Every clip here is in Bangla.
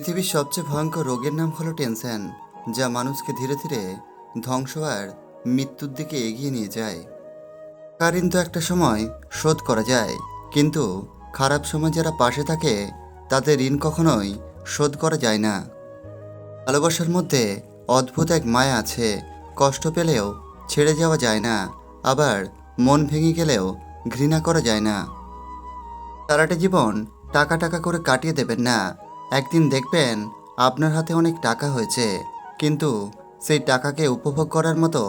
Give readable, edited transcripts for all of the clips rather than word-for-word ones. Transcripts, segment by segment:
পৃথিবীর সবচেয়ে ভয়ঙ্কর রোগের নাম হলো টেনশন, যা মানুষকে ধীরে ধীরে ধ্বংস আর মৃত্যুর দিকে এগিয়ে নিয়ে যায়। ঋণ তো একটা সময় শোধ করা যায়, কিন্তু খারাপ সময় যারা পাশে থাকে তাদের ঋণ কখনোই শোধ করা যায় না। ভালোবাসার মধ্যে অদ্ভুত এক মায়া আছে, কষ্ট পেলেও ছেড়ে যাওয়া যায় না, আবার মন ভেঙে গেলেও ঘৃণা করা যায় না। সারাটা জীবন টাকা টাকা করে কাটিয়ে দেবেন না। একদিন দেখবেন আপনার হাতে অনেক টাকা হয়েছে, কিন্তু সেই টাকাকে উপভোগ করার মতো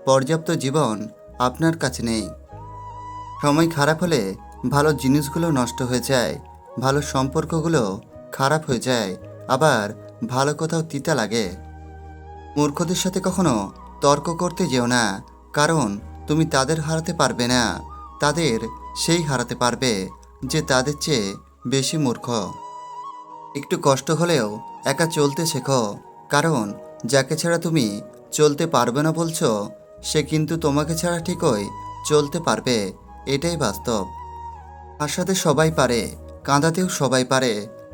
পর্যাপ্ত জীবন আপনার কাছে নেই। সময় খারাপ হলে ভালো জিনিসগুলো নষ্ট হয়ে যায়, ভালো সম্পর্কগুলো খারাপ হয়ে যায়, আবার ভালো কোথাও তিতা লাগে। মূর্খদের সাথে কখনো তর্ক করতে যেও না, কারণ তুমি তাদের হারাতে পারবে না, তাদের সেই হারাতে পারবে যে তাদের চেয়ে বেশি মূর্খ। একটু কষ্ট হলেও একা চলতে শেখো, কারণ যাকে ছাড়া তুমি চলতে পারবে না বলছো, সে কিন্তু তোমাকে ছাড়া ঠিকই চলতে পারবে, এটাই বাস্তব। হাসাতে সবাই পারে, কাঁদাতেও সবাই পারে,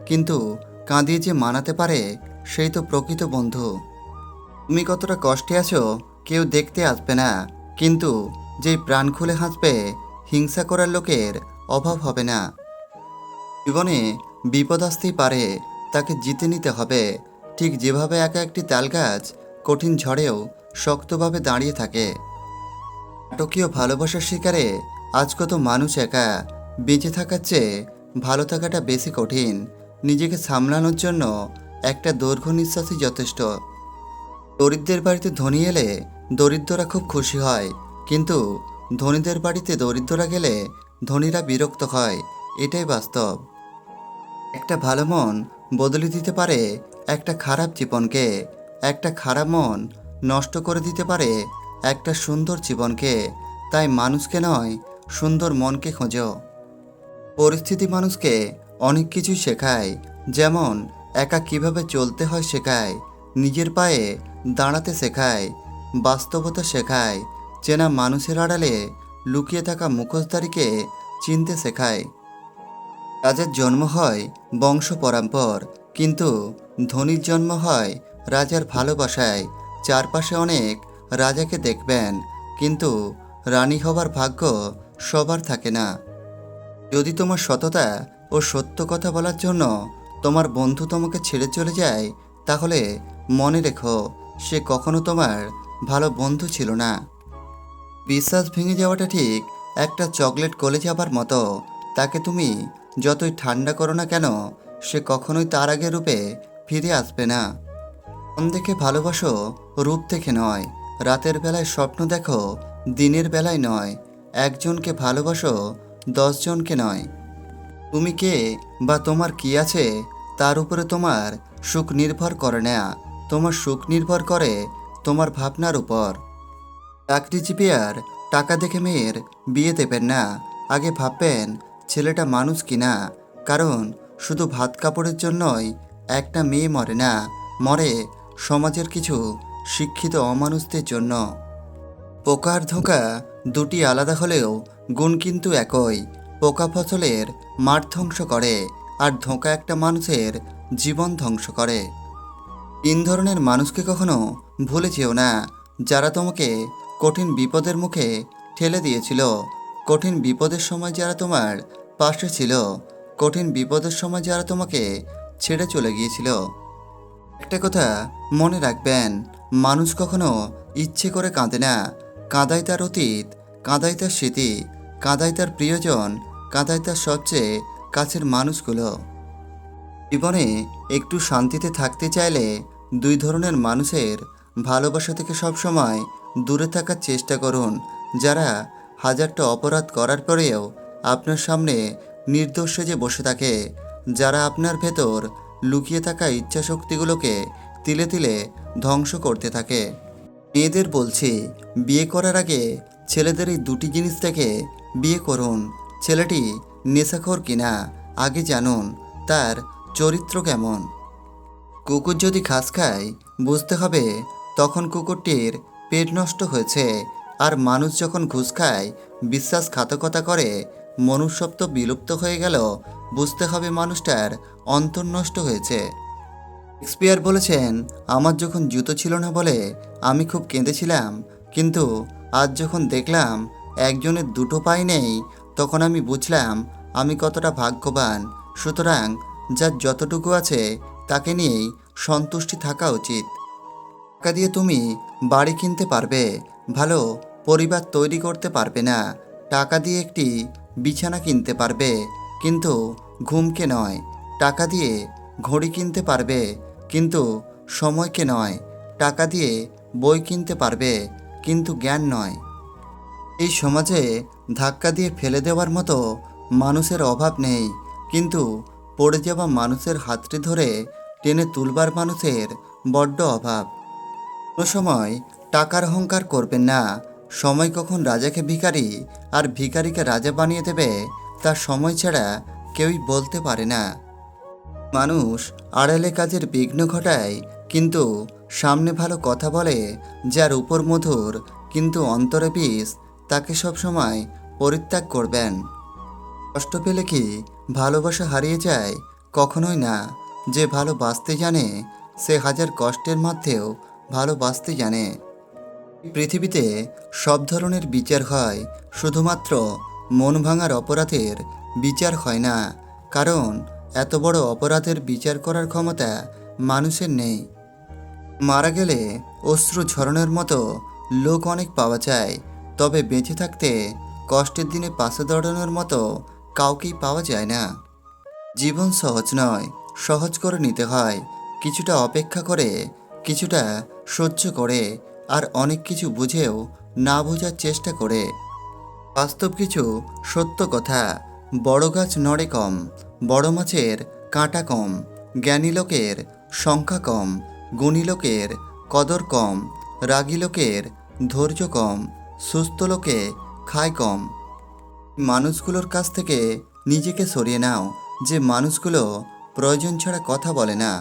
কিন্তু কাঁদিয়ে যে মানাতে পারে সেই তো প্রকৃত বন্ধু। তুমি কতটা কষ্টে আছো কেউ দেখতে আসবে না, কিন্তু যেই প্রাণ খুলে হাসবে, হিংসা করার লোকের অভাব হবে না। জীবনে বিপদ আসতেই পারে, তাকে জিতে নিতে হবে, ঠিক যেভাবে একা একটি তালগাছ কঠিন ঝড়েও শক্তভাবে দাঁড়িয়ে থাকে। নাটকীয় ভালোবাসার শিকারে আজ কত মানুষ একা। বেঁচে থাকার চেয়ে ভালো থাকাটা বেশি কঠিন। নিজেকে সামলানোর জন্য একটা দৈর্ঘ্য নিঃশ্বাসই যথেষ্ট। দরিদ্রের বাড়িতে ধনী এলে দরিদ্ররা খুব খুশি হয়, কিন্তু ধনীদের বাড়িতে দরিদ্ররা গেলে ধনীরা বিরক্ত হয়, এটাই বাস্তব। একটা ভালো মন বদলে দিতে পারে একটা খারাপ জীবনকে, একটা খারাপ মন নষ্ট করে দিতে পারে একটা সুন্দর জীবনকে। তাই মানুষকে নয়, সুন্দর মনকে খোঁজো। পরিস্থিতি মানুষকে অনেক কিছু শেখায়, যেমন একা কিভাবে চলতে হয় শেখায়, নিজের পায়ে দাঁড়াতে শেখায়, বাস্তবতা শেখায়, চেনা মানুষের আড়ালে লুকিয়ে থাকা মুখোশধারীকে চিনতে শেখায়। রাজার জন্ম হয় বংশ পরম্পর, কিন্তু ধনীর জন্ম হয় রাজার ভালোবাসায়। চারপাশে অনেক রাজাকে দেখবেন, কিন্তু রানী হবার ভাগ্য সবার থাকে না। যদি তোমার সততা ও সত্য কথা বলার জন্য তোমার বন্ধু তোমাকে ছেড়ে চলে যায়, তাহলে মনে রেখো সে কখনো তোমার ভালো বন্ধু ছিল না। বিশ্বাস ভেঙে যাওয়াটা ঠিক একটা চকলেট গলে যাবার মতো। তাকে তুমি যতই ঠান্ডা করো না কেন, সে কখনোই তার আগের রূপে ফিরে আসবে না। মন দেখে ভালোবাসো, রূপ দেখে নয়। রাতের বেলায় স্বপ্ন দেখো, দিনের বেলায় নয়। একজনকে ভালোবাসো, 10 জনকে নয়। তুমি কে বা তোমার কি আছে তার উপরে তোমার সুখ নির্ভর করে না, তোমার সুখ নির্ভর করে তোমার ভাবনার উপর। চাকরিজীবী আর টাকা দেখে মেয়ের বিয়ে দেবেন না, আগে ভাববেন ছেলেটা মানুষ কিনা। কারণ শুধু ভাত কাপড়ের জন্যই একটা মেয়ে মরে না, মরে সমাজের কিছু শিক্ষিত অমানুষদের জন্য। পোকা আর ধোঁকা দুটি আলাদা হলেও গুণ কিন্তু একই। পোকা ফসলের মাঠ ধ্বংস করে, আর ধোঁকা একটা মানুষের জীবন ধ্বংস করে। 3 ধরনের মানুষকে কখনো ভুলে যেও না, যারা তোমাকে কঠিন বিপদের মুখে ঠেলে দিয়েছিল, কঠিন বিপদের সময় যারা তোমার পাশে ছিল, কঠিন বিপদের সময় যারা তোমাকে ছেড়ে চলে গিয়েছিল। একটা কথা মনে রাখবেন, মানুষ কখনো ইচ্ছে করে কাঁদে না। কাঁদায় তার অতীত, কাঁদায় তার স্মৃতি, কাঁদায় তার প্রিয়জন, কাঁদায় তার সবচেয়ে কাছের মানুষগুলো। জীবনে একটু শান্তিতে থাকতে চাইলে 2 ধরনের মানুষের ভালোবাসা থেকে সবসময় দূরে থাকার চেষ্টা করুন। যারা হাজারটা অপরাধ করার পরেও আপনার সামনে নির্দোষ সেজে বসে থাকে, যারা আপনার ভেতর লুকিয়ে থাকা ইচ্ছা শক্তিগুলোকে তিলে তিলে ধ্বংস করতে থাকে। মেয়েদের বলছি, বিয়ে করার আগে ছেলেদের এই 2টি জিনিস থেকে বিয়ে করুন। ছেলেটি নেশাখোর কিনা আগে জানুন, তার চরিত্র কেমন। কুকুর যদি ঘাস খায় বুঝতে হবে তখন কুকুরটির পেট নষ্ট হয়েছে, আর মানুষ যখন ঘুষ খায়, বিশ্বাসঘাতকতা করে, মনুষ্যত্ব বিলুপ্ত হয়ে গেল, বুঝতে হবে মানুষটার অন্তর নষ্ট হয়েছে। শেক্সপিয়ার বলেছেন, আমার যখন জুতো ছিল না বলে আমি খুব কেঁদেছিলাম, কিন্তু আজ যখন দেখলাম একজনের দুটো পাই নেই, তখন আমি বুঝলাম আমি কতটা ভাগ্যবান। সুতরাং যার যতটুকু আছে তাকে নিয়েই সন্তুষ্টি থাকা উচিত। টাকা দিয়ে তুমি বাড়ি কিনতে পারবে, ভালো পরিবার তৈরি করতে পারবে না। টাকা দিয়ে একটি বিছানা কিনতে পারবে, কিন্তু ঘুমকে নয়। টাকা দিয়ে ঘড়ি কিনতে পারবে, কিন্তু সময়কে নয়। টাকা দিয়ে বই কিনতে পারবে, কিন্তু জ্ঞান নয়। এই সমাজে ধাক্কা দিয়ে ফেলে দেওয়ার মতো মানুষের অভাব নেই, কিন্তু পড়ে যাওয়া মানুষের হাতটি ধরে টেনে তুলবার মানুষের বড্ড অভাব। কোনো সময় টাকার অহংকার করবেন না। সময় কখন রাজাকে ভিখারি আর ভিখারিকে রাজা বানিয়ে দেবে, তা সময় ছাড়া কেউই বলতে পারে না। মানুষ আড়ালে কাজের বিঘ্ন ঘটায়, কিন্তু সামনে ভালো কথা বলে। যার উপর মধুর কিন্তু অন্তরে বিষ, তাকে সবসময় পরিত্যাগ করবেন। কষ্ট পেলে কি ভালোবাসা হারিয়ে যায়? কখনোই না। যে ভালোবাসতে জানে সে হাজার কষ্টের মধ্যেও ভালোবাসতে জানে। পৃথিবীতে সব ধরনের বিচার হয়, শুধুমাত্র মন ভাঙার অপরাধের বিচার হয় না। কারণ এত বড় অপরাধের বিচার করার ক্ষমতা মানুষের নেই। মারা গেলে অশ্রু ঝরনের মতো লোক অনেক পাওয়া যায়, তবে বেঁচে থাকতে কষ্টের দিনে পাশে দাঁড়ানোর মতো কাউকেই পাওয়া যায় না। জীবন সহজ নয়, সহজ করে নিতে হয়। কিছুটা অপেক্ষা করে, কিছুটা সহ্য করে, আর অনেক কিছু বুঝেও না বোঝার চেষ্টা করে। বাস্তব কিছু সত্য কথা। বড় গাছ নড়ে কম, বড় মাছের কাঁটা কম, জ্ঞানী লোকের সংখ্যা কম, গুণী লোকের কদর কম, রাগী লোকের ধৈর্য কম, সুস্থ লোকে খায় কম। মানুষগুলোর কাছ থেকে নিজেকে সরিয়ে নাও, যে মানুষগুলো প্রয়োজন ছাড়া কথা বলে না।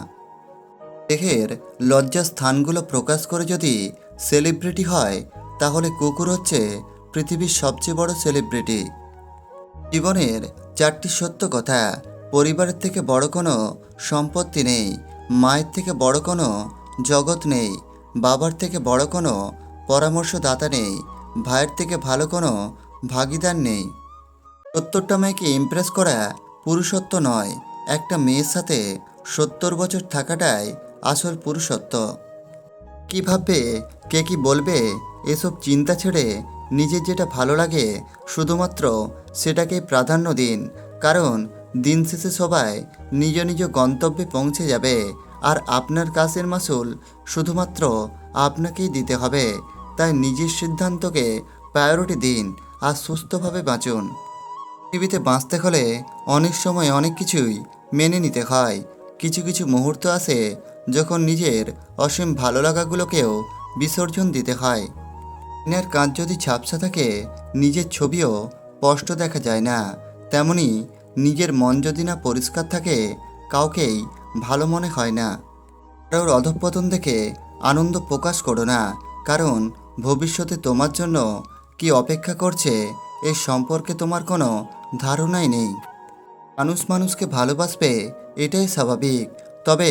দেহের লজ্জা স্থানগুলো প্রকাশ করে যদি সেলিব্রিটি হয়, তাহলে কুকুর হচ্ছে পৃথিবীর সবচেয়ে বড় সেলিব্রিটি। জীবনের চারটি সত্য কথা। পরিবারের থেকে বড় কোনো সম্পত্তি নেই, মায়ের থেকে বড় কোনো জগৎ নেই, বাবার থেকে বড় কোনো পরামর্শদাতা নেই, ভাইয়ের থেকে ভালো কোনো ভাগিদার নেই। 70টা মেয়েকে ইমপ্রেস করা পুরুষত্ব নয়, একটা মেয়ের সাথে 70 বছর থাকাটাই আসল পুরুষত্ব। কী ভাববে, কে কী বলবে, এসব চিন্তা ছেড়ে নিজের যেটা ভালো লাগে শুধুমাত্র সেটাকেই প্রাধান্য দিন। কারণ দিন শেষে সবাই নিজ নিজ গন্তব্যে পৌঁছে যাবে, আর আপনার কাজের মাসুল শুধুমাত্র আপনাকেই দিতে হবে। তাই নিজের সিদ্ধান্তকে প্রায়োরিটি দিন আর সুস্থভাবে বাঁচুন। পৃথিবীতে বাঁচতে হলে অনেক সময় অনেক কিছুই মেনে নিতে হয়। কিছু কিছু মুহূর্ত আসে যখন নিজের অসীম ভালো লাগাগুলোকেও বিসর্জন দিতে হয়। আয়নার কাঁচ যদি ঝাপসা থাকে, নিজের ছবিও স্পষ্ট দেখা যায় না। তেমনি নিজের মন যদি না পরিষ্কার থাকে, কাউকেই ভালো মনে হয় না। কারোর অধঃপতন দেখে আনন্দ প্রকাশ করো না, কারণ ভবিষ্যতে তোমার জন্য কি অপেক্ষা করছে এ সম্পর্কে তোমার কোনো ধারণাই নেই। মানুষ মানুষকে ভালোবাসবে, এটাই স্বাভাবিক। তবে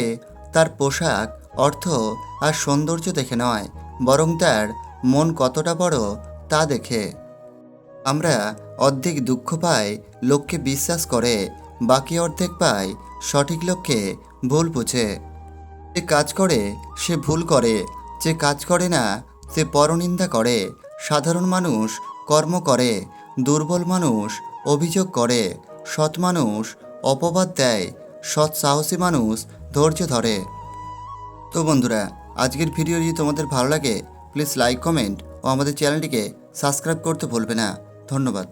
তার পোশাক, অর্থ আর সৌন্দর্য দেখে নয়, বরং তার মন কতটা বড় তা দেখে। আমরা অর্ধেক দুঃখ পাই লোককে বিশ্বাস করে, বাকি অর্ধেক পাই সঠিক লোককে ভুল বুঝে। যে কাজ করে সে ভুল করে, যে কাজ করে না সে পরনিন্দা করে। সাধারণ মানুষ কর্ম করে, দুর্বল মানুষ অভিযোগ করে, সৎ মানুষ অপবাদ দেয়, সৎ সাহসী মানুষ ধৈর্য ধরে। তো বন্ধুরা, আজকের ভিডিও যদি তোমাদের ভালো লাগে, প্লিজ লাইক, কমেন্ট ও আমাদের চ্যানেলটিকে সাবস্ক্রাইব করতে ভুলবে না। ধন্যবাদ।